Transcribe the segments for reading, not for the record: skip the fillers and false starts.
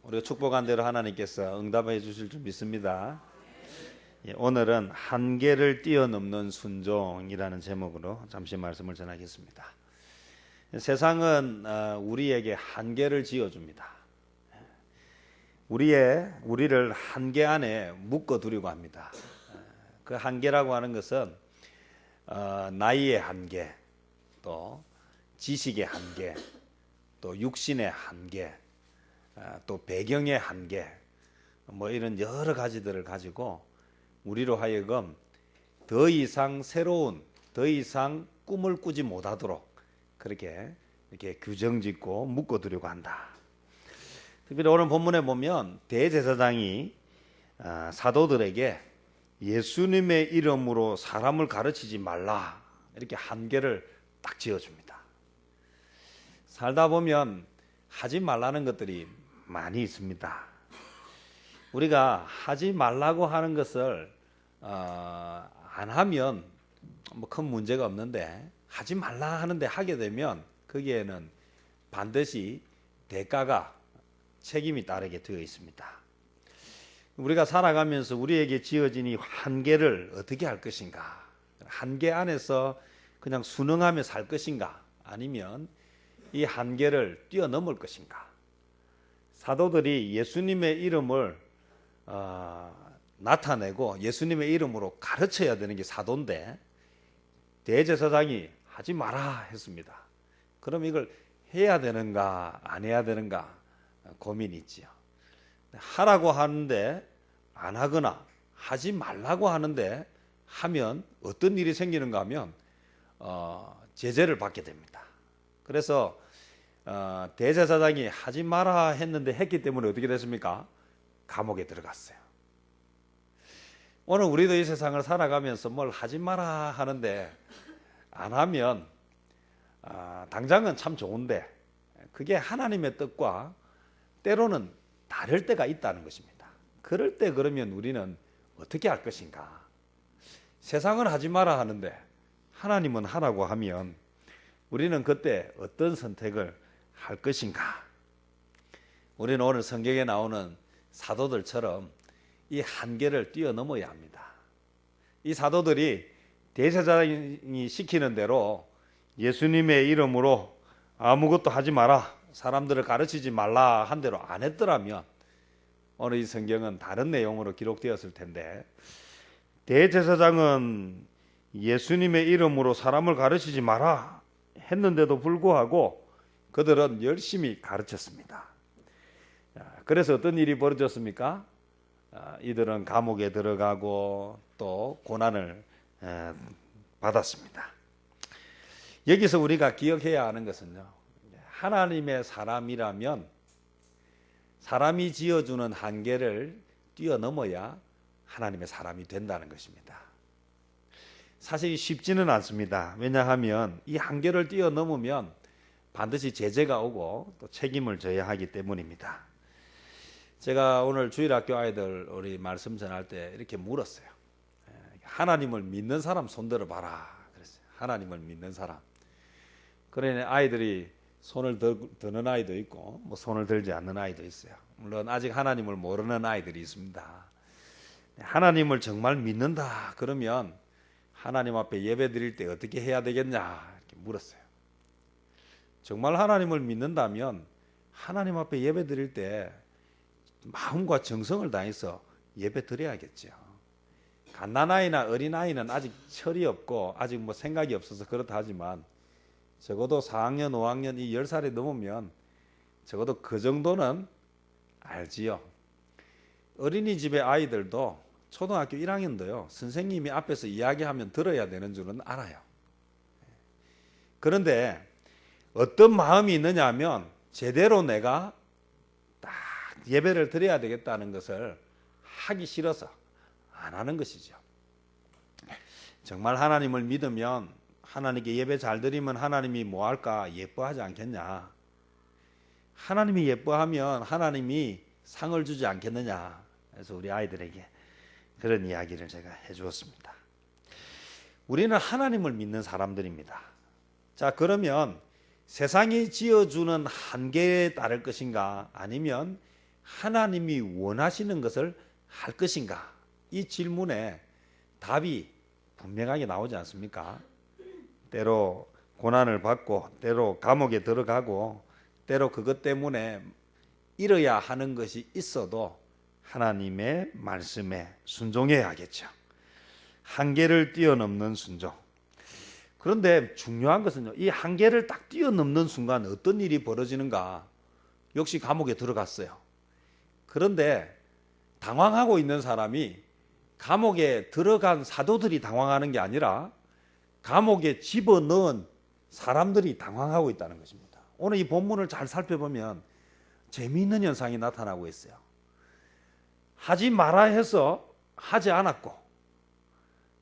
우리가 축복한 대로 하나님께서 응답해 주실 줄 믿습니다. 오늘은 한계를 뛰어넘는 순종이라는 제목으로 잠시 말씀을 전하겠습니다. 세상은 우리에게 한계를 지어줍니다. 우리를 한계 안에 묶어두려고 합니다. 그 한계라고 하는 것은 나이의 한계, 또 지식의 한계, 또 육신의 한계, 또 배경의 한계, 뭐 이런 여러 가지들을 가지고 우리로 하여금 더 이상 새로운, 더 이상 꿈을 꾸지 못하도록 그렇게 이렇게 규정짓고 묶어두려고 한다. 특별히 오늘 본문에 보면 대제사장이 사도들에게 예수님의 이름으로 사람을 가르치지 말라 이렇게 한계를 딱 지어줍니다. 살다 보면 하지 말라는 것들이 많이 있습니다. 우리가 하지 말라고 하는 것을 안 하면 뭐 큰 문제가 없는데 하지 말라 하는데 하게 되면 거기에는 반드시 대가가 책임이 따르게 되어 있습니다. 우리가 살아가면서 우리에게 지어진 이 한계를 어떻게 할 것인가? 한계 안에서 그냥 순응하며 살 것인가? 아니면 이 한계를 뛰어넘을 것인가? 사도들이 예수님의 이름을 나타내고 예수님의 이름으로 가르쳐야 되는 게 사도인데 대제사장이 하지 마라 했습니다. 그럼 이걸 해야 되는가 안 해야 되는가 고민이 있지요. 하라고 하는데 안 하거나 하지 말라고 하는데 하면 어떤 일이 생기는가 하면 제재를 받게 됩니다. 그래서 대제사장이 하지 마라 했는데 했기 때문에 어떻게 됐습니까? 감옥에 들어갔어요. 오늘 우리도 이 세상을 살아가면서 뭘 하지 마라 하는데 안 하면 당장은 참 좋은데 그게 하나님의 뜻과 때로는 다를 때가 있다는 것입니다. 그럴 때 그러면 우리는 어떻게 할 것인가? 세상은 하지 마라 하는데 하나님은 하라고 하면 우리는 그때 어떤 선택을 할 것인가? 우리는 오늘 성경에 나오는 사도들처럼 이 한계를 뛰어넘어야 합니다. 이 사도들이 대제사장이 시키는 대로 예수님의 이름으로 아무것도 하지 마라, 사람들을 가르치지 말라 한 대로 안 했더라면 오늘 이 성경은 다른 내용으로 기록되었을 텐데 대제사장은 예수님의 이름으로 사람을 가르치지 마라 했는데도 불구하고 그들은 열심히 가르쳤습니다. 그래서 어떤 일이 벌어졌습니까? 이들은 감옥에 들어가고 또 고난을 받았습니다. 여기서 우리가 기억해야 하는 것은요, 하나님의 사람이라면 사람이 지어주는 한계를 뛰어넘어야 하나님의 사람이 된다는 것입니다. 사실 쉽지는 않습니다. 왜냐하면 이 한계를 뛰어넘으면 반드시 제재가 오고 또 책임을 져야 하기 때문입니다. 제가 오늘 주일학교 아이들 우리 말씀 전할 때 이렇게 물었어요. 하나님을 믿는 사람 손들어 봐라 그랬어요. 하나님을 믿는 사람. 그러니 아이들이 손을 드는 아이도 있고 뭐 손을 들지 않는 아이도 있어요. 물론 아직 하나님을 모르는 아이들이 있습니다. 하나님을 정말 믿는다 그러면 하나님 앞에 예배 드릴 때 어떻게 해야 되겠냐 이렇게 물었어요. 정말 하나님을 믿는다면 하나님 앞에 예배 드릴 때 마음과 정성을 다해서 예배 드려야겠죠. 갓난아이나 어린아이는 아직 철이 없고 아직 뭐 생각이 없어서 그렇다 하지만 적어도 4학년, 5학년, 이 10살이 넘으면 적어도 그 정도는 알지요. 어린이집의 아이들도 초등학교 1학년도요. 선생님이 앞에서 이야기하면 들어야 되는 줄은 알아요. 그런데 어떤 마음이 있느냐 하면 제대로 내가 딱 예배를 드려야 되겠다는 것을 하기 싫어서 안 하는 것이죠. 정말 하나님을 믿으면 하나님께 예배 잘 드리면 하나님이 뭐 할까 예뻐하지 않겠냐. 하나님이 예뻐하면 하나님이 상을 주지 않겠느냐. 그래서 우리 아이들에게 그런 이야기를 제가 해주었습니다. 우리는 하나님을 믿는 사람들입니다. 자, 그러면 세상이 지어주는 한계에 따를 것인가 아니면 하나님이 원하시는 것을 할 것인가? 이 질문에 답이 분명하게 나오지 않습니까? 때로 고난을 받고 때로 감옥에 들어가고 때로 그것 때문에 잃어야 하는 것이 있어도 하나님의 말씀에 순종해야겠죠. 한계를 뛰어넘는 순종. 그런데 중요한 것은요, 이 한계를 딱 뛰어넘는 순간 어떤 일이 벌어지는가? 역시 감옥에 들어갔어요. 그런데 당황하고 있는 사람이 감옥에 들어간 사도들이 당황하는 게 아니라 감옥에 집어넣은 사람들이 당황하고 있다는 것입니다. 오늘 이 본문을 잘 살펴보면 재미있는 현상이 나타나고 있어요. 하지 마라 해서 하지 않았고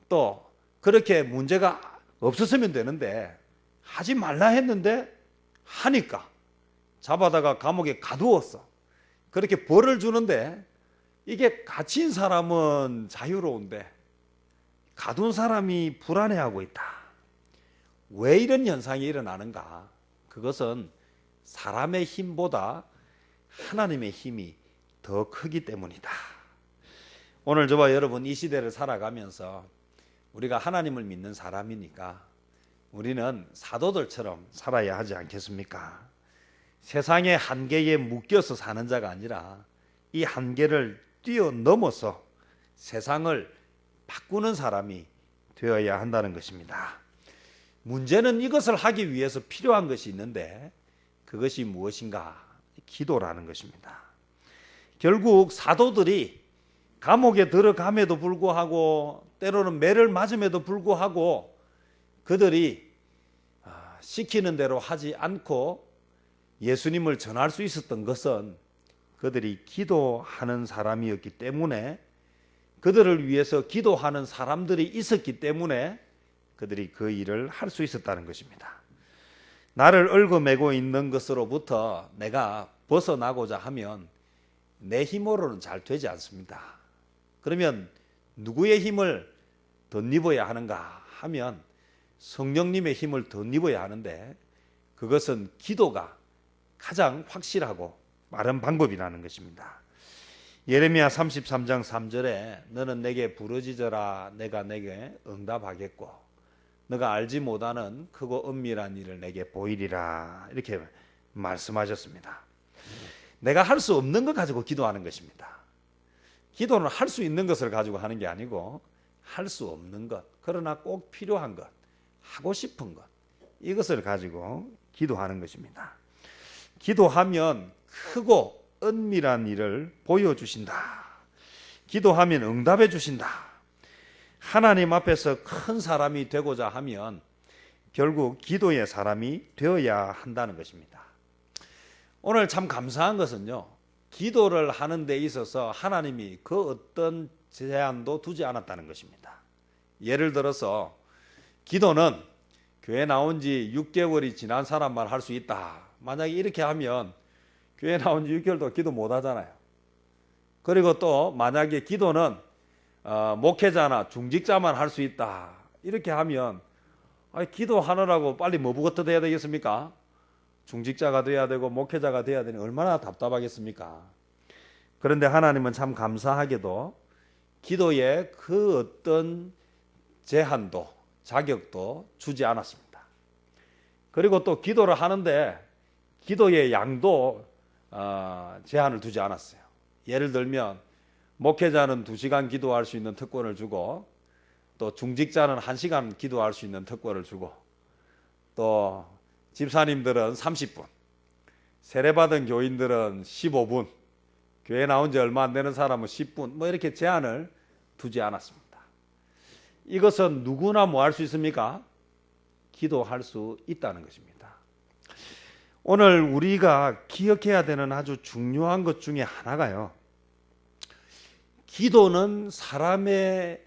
또 그렇게 문제가 없었으면 되는데 하지 말라 했는데 하니까 잡아다가 감옥에 가두었어. 그렇게 벌을 주는데 이게 갇힌 사람은 자유로운데 가둔 사람이 불안해하고 있다. 왜 이런 현상이 일어나는가? 그것은 사람의 힘보다 하나님의 힘이 더 크기 때문이다. 오늘 저와 여러분 이 시대를 살아가면서 우리가 하나님을 믿는 사람이니까 우리는 사도들처럼 살아야 하지 않겠습니까? 세상의 한계에 묶여서 사는 자가 아니라 이 한계를 뛰어넘어서 세상을 바꾸는 사람이 되어야 한다는 것입니다. 문제는 이것을 하기 위해서 필요한 것이 있는데 그것이 무엇인가? 기도라는 것입니다. 결국 사도들이 감옥에 들어감에도 불구하고 때로는 매를 맞음에도 불구하고 그들이 시키는 대로 하지 않고 예수님을 전할 수 있었던 것은 그들이 기도하는 사람이었기 때문에 그들을 위해서 기도하는 사람들이 있었기 때문에 그들이 그 일을 할 수 있었다는 것입니다. 나를 얽어매고 있는 것으로부터 내가 벗어나고자 하면 내 힘으로는 잘 되지 않습니다. 그러면 누구의 힘을 덧입어야 하는가 하면 성령님의 힘을 덧입어야 하는데 그것은 기도가 가장 확실하고 빠른 방법이라는 것입니다. 예레미야 33장 3절에 너는 내게 부르짖어라 내가 내게 응답하겠고 너가 알지 못하는 크고 은밀한 일을 내게 보이리라 이렇게 말씀하셨습니다. 내가 할 수 없는 것 가지고 기도하는 것입니다. 기도는 할 수 있는 것을 가지고 하는 게 아니고 할 수 없는 것 그러나 꼭 필요한 것 하고 싶은 것 이것을 가지고 기도하는 것입니다. 기도하면 크고 은밀한 일을 보여주신다. 기도하면 응답해 주신다. 하나님 앞에서 큰 사람이 되고자 하면 결국 기도의 사람이 되어야 한다는 것입니다. 오늘 참 감사한 것은요, 기도를 하는 데 있어서 하나님이 그 어떤 제한도 두지 않았다는 것입니다. 예를 들어서 기도는 교회 나온 지 6개월이 지난 사람만 할 수 있다. 만약에 이렇게 하면 교회 나온 지 6개월도 기도 못 하잖아요. 그리고 또 만약에 기도는 목회자나 중직자만 할 수 있다. 이렇게 하면 기도하느라고 빨리 뭐부터 돼야 되겠습니까? 중직자가 돼야 되고 목회자가 돼야 되니 얼마나 답답하겠습니까? 그런데 하나님은 참 감사하게도 기도에 그 어떤 제한도 자격도 주지 않았습니다. 그리고 또 기도를 하는데 기도의 양도 제한을 두지 않았어요. 예를 들면 목회자는 2시간 기도할 수 있는 특권을 주고 또 중직자는 1시간 기도할 수 있는 특권을 주고 또 집사님들은 30분, 세례받은 교인들은 15분, 교회 나온 지 얼마 안 되는 사람은 10분 뭐 이렇게 제한을 두지 않았습니다. 이것은 누구나 뭐 할 수 있습니까? 기도할 수 있다는 것입니다. 오늘 우리가 기억해야 되는 아주 중요한 것 중에 하나가요. 기도는 사람의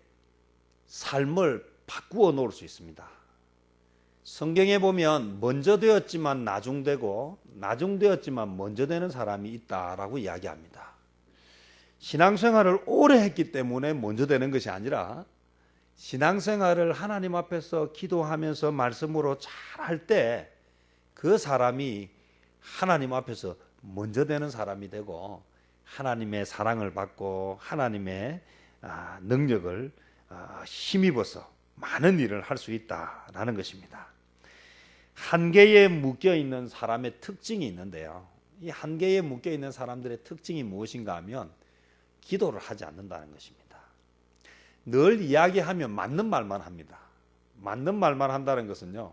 삶을 바꾸어 놓을 수 있습니다. 성경에 보면 먼저 되었지만 나중되고 나중되었지만 먼저 되는 사람이 있다라고 이야기합니다. 신앙생활을 오래 했기 때문에 먼저 되는 것이 아니라 신앙생활을 하나님 앞에서 기도하면서 말씀으로 잘 할 때 그 사람이 하나님 앞에서 먼저 되는 사람이 되고 하나님의 사랑을 받고 하나님의 능력을 힘입어서 많은 일을 할 수 있다라는 것입니다. 한계에 묶여 있는 사람의 특징이 있는데요. 이 한계에 묶여 있는 사람들의 특징이 무엇인가 하면 기도를 하지 않는다는 것입니다. 늘 이야기하면 맞는 말만 합니다. 맞는 말만 한다는 것은요,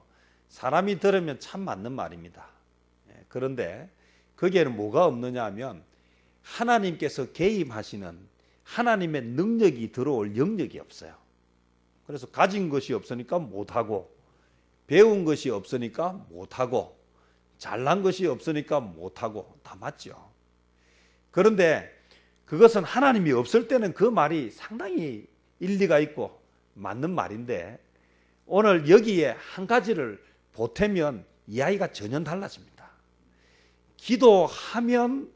사람이 들으면 참 맞는 말입니다. 그런데 거기에는 뭐가 없느냐 하면 하나님께서 개입하시는 하나님의 능력이 들어올 영역이 없어요. 그래서 가진 것이 없으니까 못하고, 배운 것이 없으니까 못하고, 잘난 것이 없으니까 못하고, 다 맞죠. 그런데 그것은 하나님이 없을 때는 그 말이 상당히 일리가 있고 맞는 말인데, 오늘 여기에 한 가지를 보태면 이야기가 전혀 달라집니다. 기도하면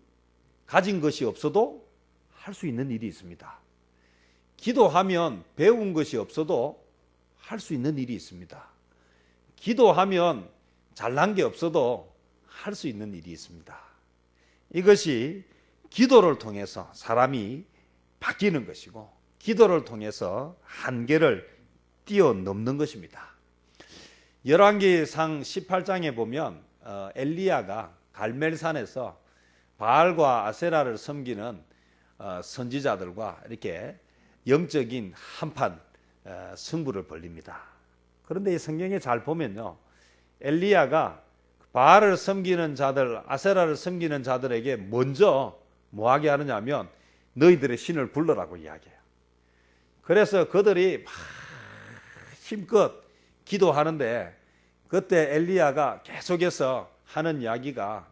가진 것이 없어도 할 수 있는 일이 있습니다. 기도하면 배운 것이 없어도 할 수 있는 일이 있습니다. 기도하면 잘난 게 없어도 할 수 있는 일이 있습니다. 이것이 기도를 통해서 사람이 바뀌는 것이고, 기도를 통해서 한계를 뛰어넘는 것입니다. 열왕기상 18장에 보면 엘리야가 갈멜산에서 바알과 아세라를 섬기는 선지자들과 이렇게 영적인 한판 승부를 벌립니다. 그런데 이 성경에 잘 보면요, 엘리야가 바알을 섬기는 자들, 아세라를 섬기는 자들에게 먼저 뭐하게 하느냐 하면 너희들의 신을 불러라고 이야기해요. 그래서 그들이 막 힘껏 기도하는데, 그때 엘리야가 계속해서 하는 이야기가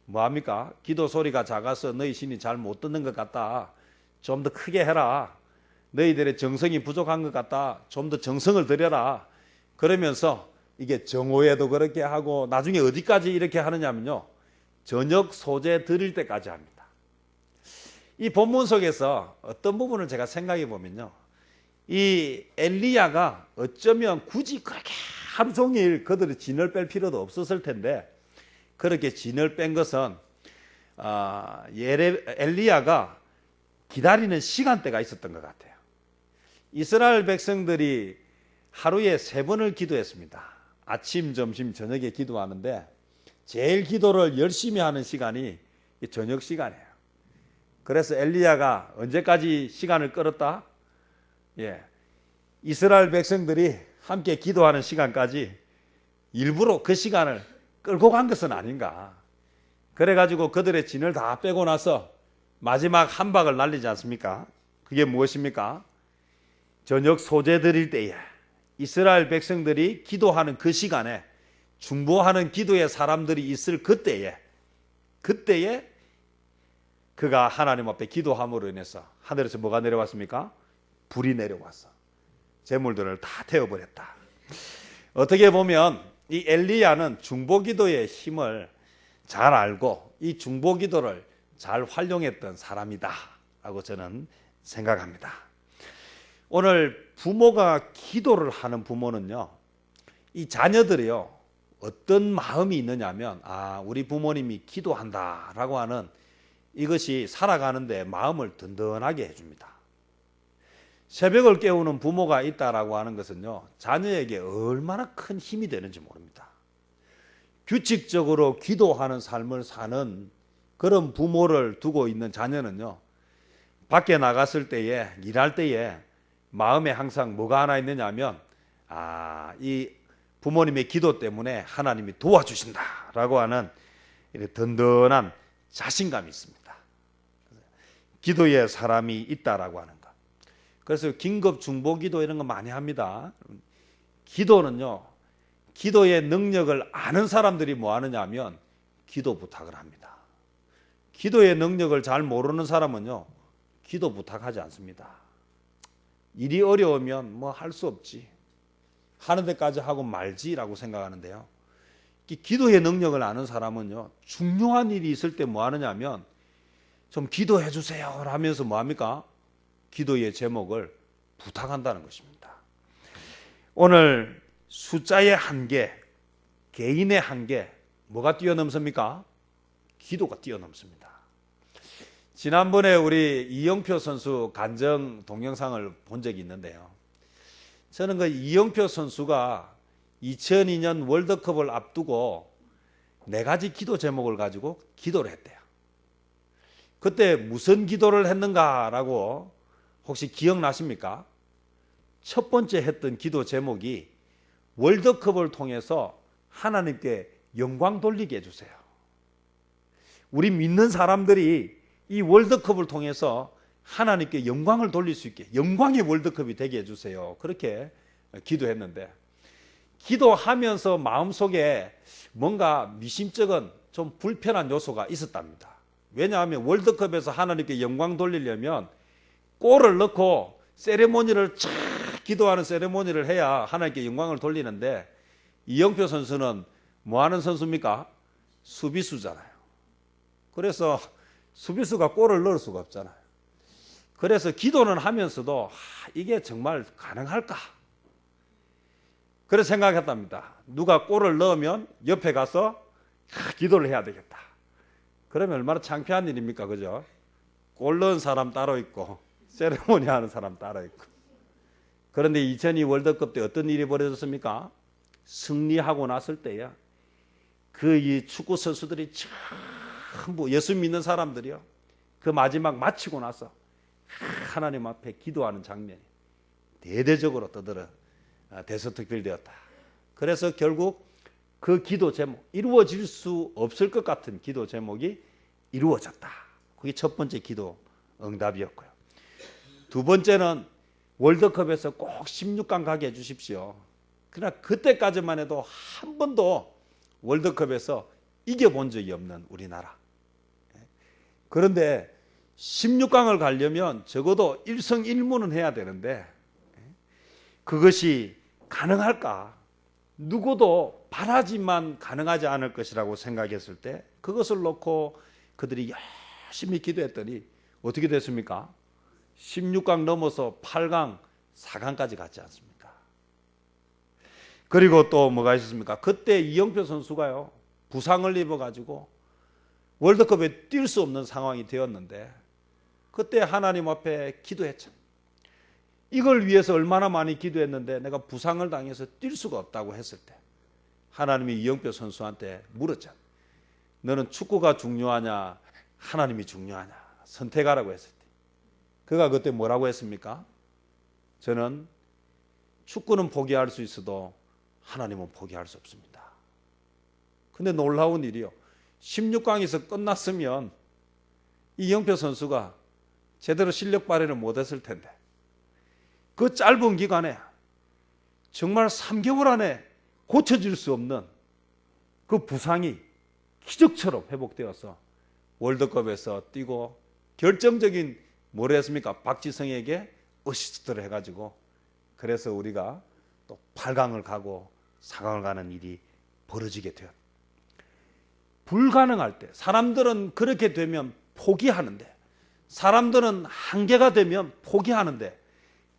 뭐합니까? 기도 소리가 작아서 너희 신이 잘 못 듣는 것 같다. 좀 더 크게 해라. 너희들의 정성이 부족한 것 같다. 좀 더 정성을 들여라. 그러면서 이게 정오에도 그렇게 하고, 나중에 어디까지 이렇게 하느냐면요, 저녁 소재 드릴 때까지 합니다. 이 본문 속에서 어떤 부분을 제가 생각해 보면요, 이 엘리야가 어쩌면 굳이 그렇게 하루 종일 그들의 진을 뺄 필요도 없었을 텐데, 그렇게 진을 뺀 것은 엘리야가 기다리는 시간대가 있었던 것 같아요. 이스라엘 백성들이 하루에 3번을 기도했습니다. 아침, 점심, 저녁에 기도하는데 제일 기도를 열심히 하는 시간이 저녁 시간이에요. 그래서 엘리야가 언제까지 시간을 끌었다? 이스라엘 백성들이 함께 기도하는 시간까지 일부러 그 시간을 끌고 간 것은 아닌가. 그래가지고 그들의 진을 다 빼고 나서 마지막 한 박을 날리지 않습니까? 그게 무엇입니까? 저녁 소재 드릴 때에 이스라엘 백성들이 기도하는 그 시간에, 중보하는 기도의 사람들이 있을 그때에 그가 하나님 앞에 기도함으로 인해서 하늘에서 뭐가 내려왔습니까? 불이 내려와서 제물들을 다 태워버렸다. 어떻게 보면 이 엘리야는 중보기도의 힘을 잘 알고 이 중보기도를 잘 활용했던 사람이다 라고 저는 생각합니다. 오늘 부모가 기도를 하는 부모는요, 이 자녀들이요, 어떤 마음이 있느냐면, 우리 부모님이 기도한다 라고 하는 이것이 살아가는데 마음을 든든하게 해줍니다. 새벽을 깨우는 부모가 있다라고 하는 것은요, 자녀에게 얼마나 큰 힘이 되는지 모릅니다. 규칙적으로 기도하는 삶을 사는 그런 부모를 두고 있는 자녀는요, 밖에 나갔을 때에, 일할 때에 마음에 항상 뭐가 하나 있느냐 하면, 이 부모님의 기도 때문에 하나님이 도와주신다라고 하는 든든한 자신감이 있습니다. 기도에 사람이 있다라고 하는 것. 그래서 긴급 중보기도 이런 거 많이 합니다. 기도는요, 기도의 능력을 아는 사람들이 뭐 하느냐 하면 기도 부탁을 합니다. 기도의 능력을 잘 모르는 사람은요, 기도 부탁하지 않습니다. 일이 어려우면 뭐 할 수 없지, 하는 데까지 하고 말지라고 생각하는데요, 기도의 능력을 아는 사람은요, 중요한 일이 있을 때 뭐 하느냐 하면 좀 기도해 주세요 하면서 뭐 합니까? 기도의 제목을 부탁한다는 것입니다. 오늘 숫자의 한계, 개인의 한계, 뭐가 뛰어넘습니까? 기도가 뛰어넘습니다. 지난번에 우리 이영표 선수 간정 동영상을 본 적이 있는데요. 저는 그 이영표 선수가 2002년 월드컵을 앞두고 4가지 기도 제목을 가지고 기도를 했대요. 그때 무슨 기도를 했는가라고 혹시 기억나십니까? 첫 번째 했던 기도 제목이 월드컵을 통해서 하나님께 영광 돌리게 해주세요. 우리 믿는 사람들이 이 월드컵을 통해서 하나님께 영광을 돌릴 수 있게, 영광의 월드컵이 되게 해주세요. 그렇게 기도했는데, 기도하면서 마음속에 뭔가 미심쩍은 좀 불편한 요소가 있었답니다. 왜냐하면 월드컵에서 하나님께 영광 돌리려면 골을 넣고 세레모니를 쫙 기도하는 세레모니를 해야 하나님께 영광을 돌리는데, 이영표 선수는 뭐 하는 선수입니까? 수비수잖아요. 그래서 수비수가 골을 넣을 수가 없잖아요. 그래서 기도는 하면서도 이게 정말 가능할까? 그래서 생각했답니다. 누가 골을 넣으면 옆에 가서 기도를 해야 되겠다. 그러면 얼마나 창피한 일입니까? 그죠? 골 넣은 사람 따로 있고 세레모니 하는 사람 따로 있고. 그런데 2002 월드컵 때 어떤 일이 벌어졌습니까? 승리하고 났을 때야 그 이 축구 선수들이 전부 예수 믿는 사람들이요, 그 마지막 마치고 나서 하나님 앞에 기도하는 장면이 대대적으로 떠들어 대서특필되었다. 그래서 결국 그 기도 제목, 이루어질 수 없을 것 같은 기도 제목이 이루어졌다. 그게 첫 번째 기도 응답이었고요. 두 번째는 월드컵에서 꼭 16강 가게 해주십시오. 그러나 그때까지만 해도 한 번도 월드컵에서 이겨본 적이 없는 우리나라. 그런데 16강을 가려면 적어도 1승1무는 해야 되는데 그것이 가능할까? 누구도 바라지만 가능하지 않을 것이라고 생각했을 때 그것을 놓고 그들이 열심히 기도했더니 어떻게 됐습니까? 16강 넘어서 8강, 4강까지 갔지 않습니까? 그리고 또 뭐가 있었습니까? 그때 이영표 선수가요, 부상을 입어가지고 월드컵에 뛸 수 없는 상황이 되었는데 그때 하나님 앞에 기도했죠. 이걸 위해서 얼마나 많이 기도했는데 내가 부상을 당해서 뛸 수가 없다고 했을 때 하나님이 이영표 선수한테 물었죠. 너는 축구가 중요하냐 하나님이 중요하냐 선택하라고 했을 때 그가 그때 뭐라고 했습니까? 저는 축구는 포기할 수 있어도 하나님은 포기할 수 없습니다. 근데 놀라운 일이요, 16강에서 끝났으면 이영표 선수가 제대로 실력 발휘를 못했을 텐데 그 짧은 기간에 정말 3개월 안에 고쳐질 수 없는 그 부상이 기적처럼 회복되어서 월드컵에서 뛰고 결정적인 뭘 했습니까? 박지성에게 어시스트를 해가지고 그래서 우리가 또 8강을 가고 4강을 가는 일이 벌어지게 되었다. 불가능할 때 사람들은 그렇게 되면 포기하는데, 사람들은 한계가 되면 포기하는데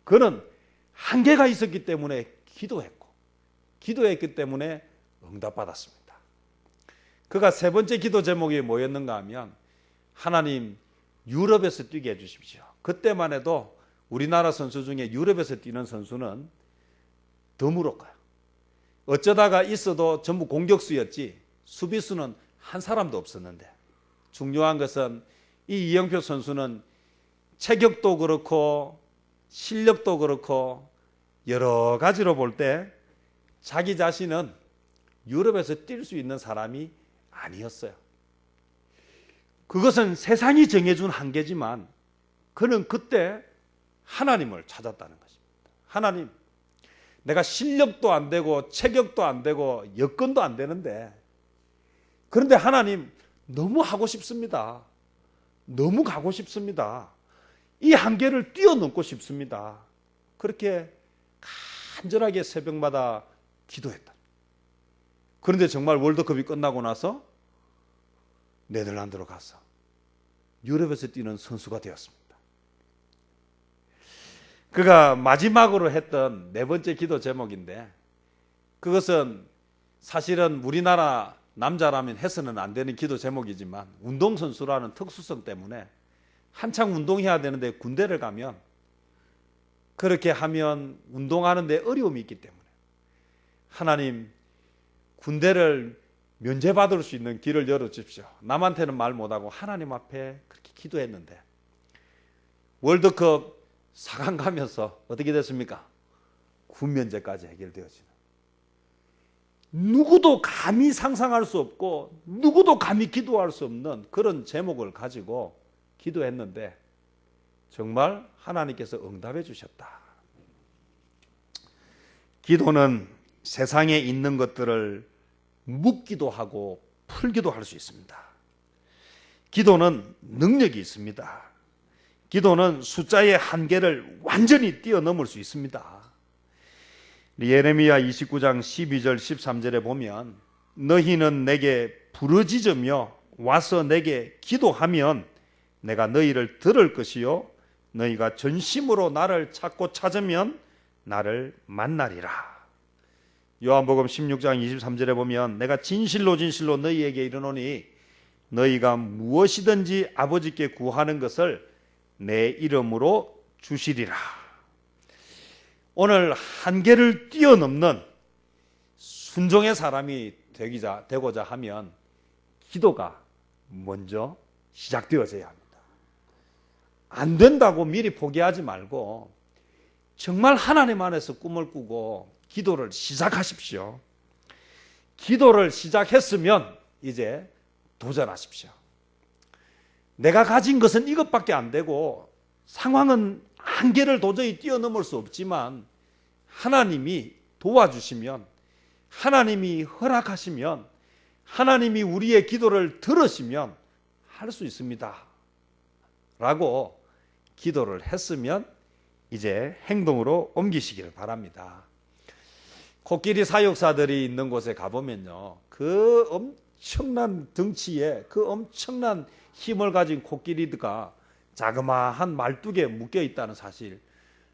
그는 한계가 있었기 때문에 기도했고 기도했기 때문에 응답받았습니다. 그가 세 번째 기도 제목이 뭐였는가 하면 하나님 유럽에서 뛰게 해주십시오. 그때만 해도 우리나라 선수 중에 유럽에서 뛰는 선수는 드물었고요. 어쩌다가 있어도 전부 공격수였지 수비수는 한 사람도 없었는데 중요한 것은 이 이영표 선수는 체격도 그렇고 실력도 그렇고 여러 가지로 볼 때 자기 자신은 유럽에서 뛸 수 있는 사람이 아니었어요. 그것은 세상이 정해준 한계지만 그는 그때 하나님을 찾았다는 것입니다. 하나님, 내가 실력도 안 되고 체격도 안 되고 여건도 안 되는데 그런데 하나님 너무 하고 싶습니다. 너무 가고 싶습니다. 이 한계를 뛰어넘고 싶습니다. 그렇게 간절하게 새벽마다 기도했다. 그런데 정말 월드컵이 끝나고 나서 네덜란드로 가서 유럽에서 뛰는 선수가 되었습니다. 그가 마지막으로 했던 네 번째 기도 제목인데 그것은 사실은 우리나라 남자라면 해서는 안 되는 기도 제목이지만 운동선수라는 특수성 때문에 한창 운동해야 되는데 군대를 가면 그렇게 하면 운동하는데 어려움이 있기 때문에 하나님 군대를 면제받을 수 있는 길을 열어주십시오. 남한테는 말 못하고 하나님 앞에 그렇게 기도했는데 월드컵 4강 가면서 어떻게 됐습니까? 군면제까지 해결되어지는, 누구도 감히 상상할 수 없고 누구도 감히 기도할 수 없는 그런 제목을 가지고 기도했는데 정말 하나님께서 응답해 주셨다. 기도는 세상에 있는 것들을 묻기도 하고 풀기도 할 수 있습니다. 기도는 능력이 있습니다. 기도는 숫자의 한계를 완전히 뛰어넘을 수 있습니다. 예레미야 29장 12절 13절에 보면 너희는 내게 부르짖으며 와서 내게 기도하면 내가 너희를 들을 것이요 너희가 전심으로 나를 찾고 찾으면 나를 만나리라. 요한복음 16장 23절에 보면 내가 진실로 진실로 너희에게 이르노니 너희가 무엇이든지 아버지께 구하는 것을 내 이름으로 주시리라. 오늘 한계를 뛰어넘는 순종의 사람이 되고자 하면 기도가 먼저 시작되어져야 합니다. 안 된다고 미리 포기하지 말고 정말 하나님 안에서 꿈을 꾸고 기도를 시작하십시오. 기도를 시작했으면 이제 도전하십시오. 내가 가진 것은 이것밖에 안 되고 상황은 한계를 도저히 뛰어넘을 수 없지만 하나님이 도와주시면, 하나님이 허락하시면, 하나님이 우리의 기도를 들으시면 할 수 있습니다 라고 기도를 했으면 이제 행동으로 옮기시기를 바랍니다. 코끼리 사육사들이 있는 곳에 가보면요, 그 엄청난 덩치에 그 엄청난 힘을 가진 코끼리가 자그마한 말뚝에 묶여 있다는 사실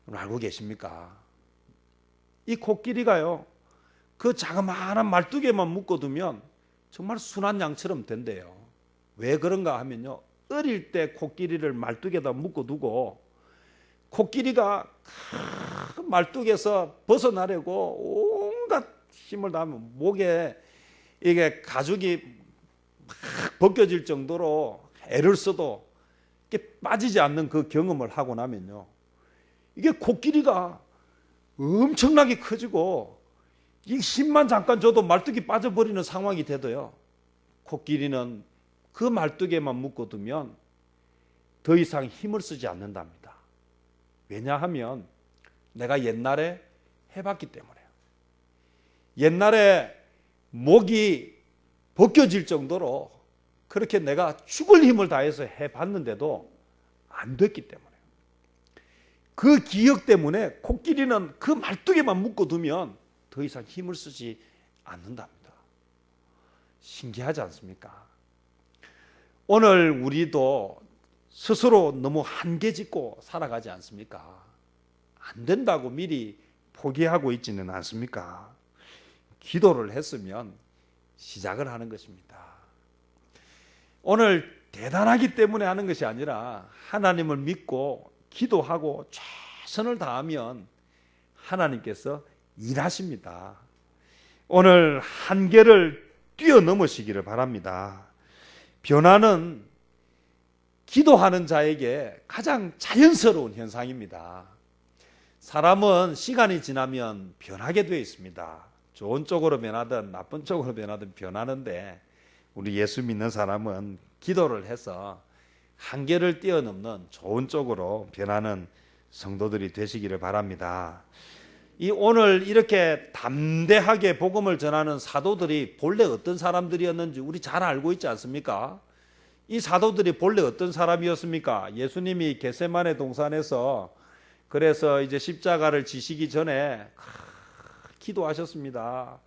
알고 계십니까? 이 코끼리가요, 그 자그마한 말뚝에만 묶어두면 정말 순한 양처럼 된대요. 왜 그런가 하면요, 어릴 때 코끼리를 말뚝에다 묶어두고 코끼리가 그 말뚝에서 벗어나려고 온갖 힘을 다하면 목에 이게 가죽이 막 벗겨질 정도로 애를 써도 이게 빠지지 않는 그 경험을 하고 나면요, 이게 코끼리가 엄청나게 커지고 이 힘만 잠깐 줘도 말뚝이 빠져버리는 상황이 돼도요, 코끼리는 그 말뚝에만 묶어두면 더 이상 힘을 쓰지 않는답니다. 왜냐하면 내가 옛날에 해봤기 때문에요. 옛날에 목이 벗겨질 정도로 그렇게 내가 죽을 힘을 다해서 해봤는데도 안 됐기 때문에요. 그 기억 때문에 코끼리는 그 말뚝에만 묶어두면 더 이상 힘을 쓰지 않는답니다. 신기하지 않습니까? 오늘 우리도 스스로 너무 한계 짓고 살아가지 않습니까? 안 된다고 미리 포기하고 있지는 않습니까? 기도를 했으면 시작을 하는 것입니다. 오늘 대단하기 때문에 하는 것이 아니라 하나님을 믿고 기도하고 최선을 다하면 하나님께서 일하십니다. 오늘 한계를 뛰어넘으시기를 바랍니다. 변화는 기도하는 자에게 가장 자연스러운 현상입니다. 사람은 시간이 지나면 변하게 되어 있습니다. 좋은 쪽으로 변하든 나쁜 쪽으로 변하든 변하는데 우리 예수 믿는 사람은 기도를 해서 한계를 뛰어넘는 좋은 쪽으로 변하는 성도들이 되시기를 바랍니다. 이 오늘 이렇게 담대하게 복음을 전하는 사도들이 본래 어떤 사람들이었는지 우리 잘 알고 있지 않습니까? 이 사도들이 본래 어떤 사람이었습니까? 예수님이 겟세마네 동산에서 그래서 이제 십자가를 지시기 전에 기도하셨습니다.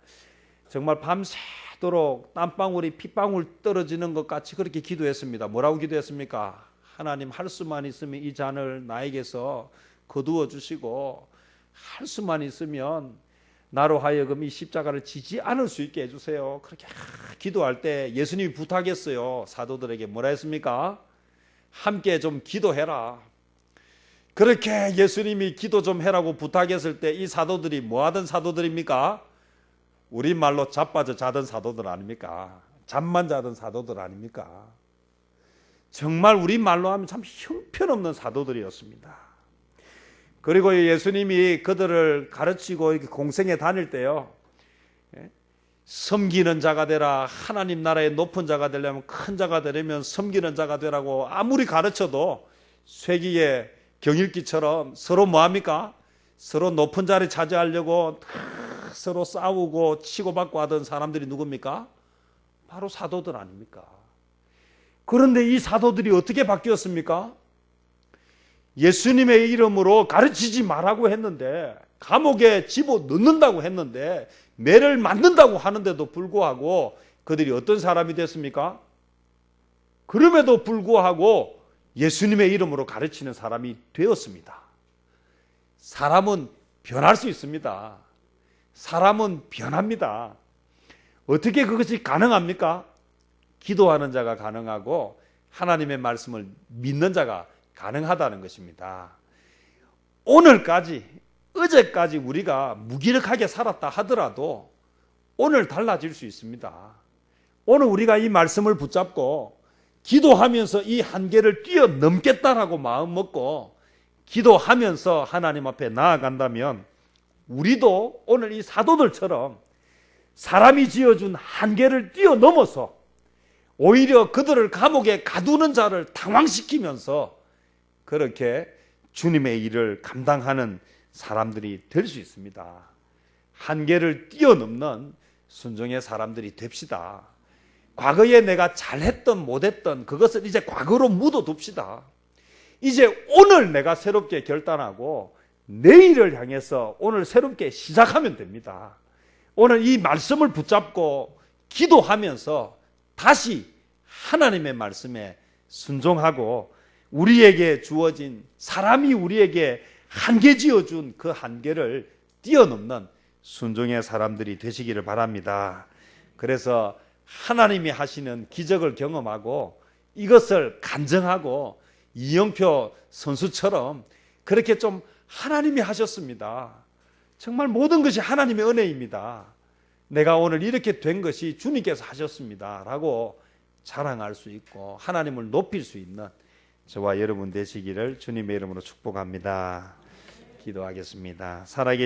정말 밤새도록 땀방울이 핏방울 떨어지는 것 같이 그렇게 기도했습니다. 뭐라고 기도했습니까? 하나님, 할 수만 있으면 이 잔을 나에게서 거두어 주시고 할 수만 있으면 나로 하여금 이 십자가를 지지 않을 수 있게 해주세요. 그렇게 기도할 때 예수님이 부탁했어요. 사도들에게 뭐라 했습니까? 함께 좀 기도해라. 그렇게 예수님이 기도 좀 해라고 부탁했을 때 이 사도들이 뭐 하던 사도들입니까? 우리말로 자빠져 자던 사도들 아닙니까? 잠만 자던 사도들 아닙니까? 정말 우리말로 하면 참 형편없는 사도들이었습니다. 그리고 예수님이 그들을 가르치고 공생에 다닐 때요, 섬기는 자가 되라. 하나님 나라의 높은 자가 되려면, 큰 자가 되려면 섬기는 자가 되라고 아무리 가르쳐도 쇠기의 경읽기처럼 서로 뭐합니까? 서로 높은 자리 차지하려고 서로 싸우고 치고받고 하던 사람들이 누굽니까? 바로 사도들 아닙니까? 그런데 이 사도들이 어떻게 바뀌었습니까? 예수님의 이름으로 가르치지 말라고 했는데, 감옥에 집어넣는다고 했는데, 매를 맞는다고 하는데도 불구하고 그들이 어떤 사람이 됐습니까? 그럼에도 불구하고 예수님의 이름으로 가르치는 사람이 되었습니다. 사람은 변할 수 있습니다. 사람은 변합니다. 어떻게 그것이 가능합니까? 기도하는 자가 가능하고 하나님의 말씀을 믿는 자가 가능하다는 것입니다. 오늘까지, 어제까지 우리가 무기력하게 살았다 하더라도 오늘 달라질 수 있습니다. 오늘 우리가 이 말씀을 붙잡고 기도하면서 이 한계를 뛰어넘겠다라고 마음 먹고 기도하면서 하나님 앞에 나아간다면 우리도 오늘 이 사도들처럼 사람이 지어준 한계를 뛰어넘어서 오히려 그들을 감옥에 가두는 자를 당황시키면서 그렇게 주님의 일을 감당하는 사람들이 될 수 있습니다. 한계를 뛰어넘는 순종의 사람들이 됩시다. 과거에 내가 잘했던 못했던 그것을 이제 과거로 묻어둡시다. 이제 오늘 내가 새롭게 결단하고 내일을 향해서 오늘 새롭게 시작하면 됩니다. 오늘 이 말씀을 붙잡고 기도하면서 다시 하나님의 말씀에 순종하고 우리에게 주어진, 사람이 우리에게 한계 지어준 그 한계를 뛰어넘는 순종의 사람들이 되시기를 바랍니다. 그래서 하나님이 하시는 기적을 경험하고 이것을 간증하고 이영표 선수처럼 그렇게 좀 하나님이 하셨습니다. 정말 모든 것이 하나님의 은혜입니다. 내가 오늘 이렇게 된 것이 주님께서 하셨습니다 라고 자랑할 수 있고 하나님을 높일 수 있는 저와 여러분 되시기를 주님의 이름으로 축복합니다. 기도하겠습니다. 살아계신